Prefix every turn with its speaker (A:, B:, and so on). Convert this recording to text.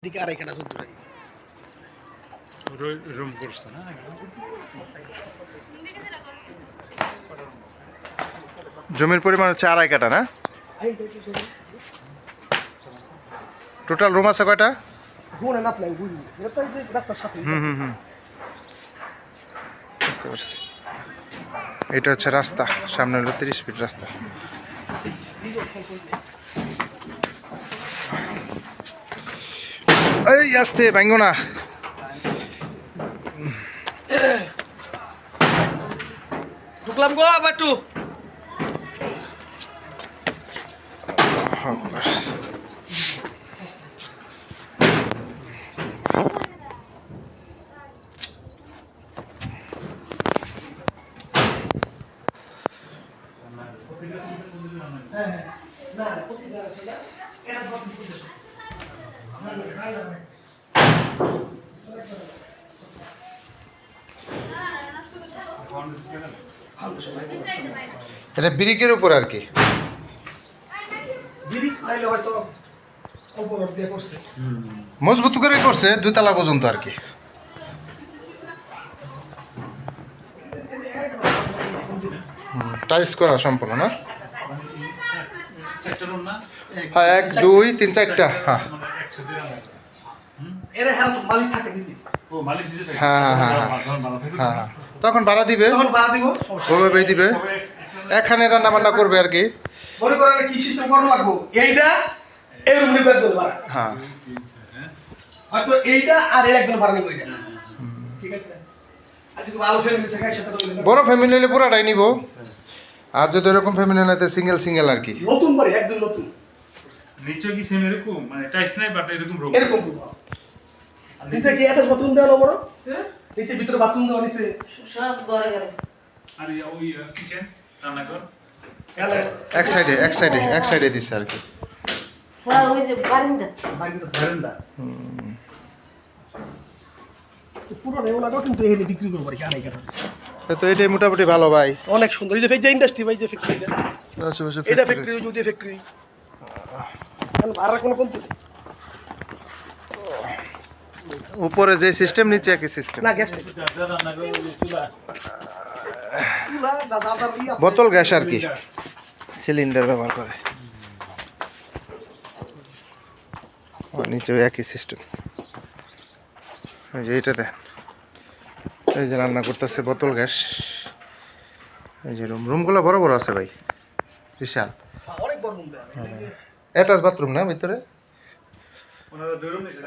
A: দিকে আড়াই কাটা চলতে পারি
B: রুম করছে না
C: জমির পরিমাণ হচ্ছে 2.5 কাঠা না টোটাল রুম আছে কয়টা
A: গুণ না প্ল্যান বুঝি এটা তো এই যে রাস্তার সাথে
C: বুঝতে পারছি এটা হচ্ছে রাস্তা সামনে হলো 30 ফিট রাস্তা এই আসতে ভাঙ্গো না
A: ঢুকলাম গো বাটু
C: এটা ব্রিকের উপর আর কি
A: বিরিক নাইলে হয়তো উপর দিয়ে করছে
C: মজবুত করে করছে 2 তলা পর্যন্ত আর কি টাইস করা সম্পূর্ণ না হ্যাঁ 1 2 3 4টা হ্যাঁ
A: এর হ্যাঁ মালিক থাকে দিছি
B: ও মালিক দিতে থাকে
C: হ্যাঁ হ্যাঁ হ্যাঁ তখন ভাড়া দিবে
A: তখন ভাড়া দিব
C: ওভাবে দিবে এখানে রান্না বান্না করবে আর কি
A: মনে করেন কি সিস্টেম করা লাগবো এইটা এই রুম নিবার জন্য ভাড়া
C: হ্যাঁ
A: হয়তো এইটা আর এর একজন ভাড়া নিব এটা ঠিক আছে আর যদি ভালো ফ্যামিলি থাকে একসাথে রইলেন
C: বড় ফ্যামিলি হলে পুরাটাই নিব আর যদি এরকম ফ্যামিলি হলে সিঙ্গেল সিঙ্গেল আর কি
A: নতুন বাড়ি একদম নতুন
B: নিচে কি সেম এরকম মানে টাইস নাই বাট এরকম রুম
A: এরকম নিচে কি অ্যাটাচ বাথরুম দেওয়া না বড় নিচে ভিতরে বাথরুম দেওয়া নিচে
D: সব ঘরে ঘরে
B: আর ওই কিচেন রান্নাঘর
C: এক সাইডে দিচ্ছে আর কি
D: হ্যাঁ ওই যে বারিন্দা
B: বারান্দা
A: পুরো নেও লাগো কিন্তু এখানে বিক্রি করবো আর কি আড়াই কাঠা
C: তো এটাই মোটামুটি ভালো ভাই
A: অনেক সুন্দর এই যে ফেক ইন্ডাস্ট্রি ভাই যে ফ্যাক্টরিটা
C: আশেপাশে
A: এটা
C: factory।
A: ফ্যাক্টরি যদি ফ্যাক্টরি ভাড়া কোনো কমতি
C: উপরে যে সিস্টেম নিচে একই সিস্টেম
A: না গ্যাস
B: রান্নাঘর চুলা
A: চুলা দাদা
C: বোতল গ্যাস আর কি সিলিন্ডার ব্যবহার করে আর নিচেও একই সিস্টেম এই যে এটা দেন এই যে রান্না করতেছে বোতল গ্যাস এই যে রুমগুলো বড় বড় আছে ভাই বিশাল
A: অনেক বড় রুম
C: অ্যাটাচ বাথরুম না ভিতরে
B: ওনারা দুই রুম নিচে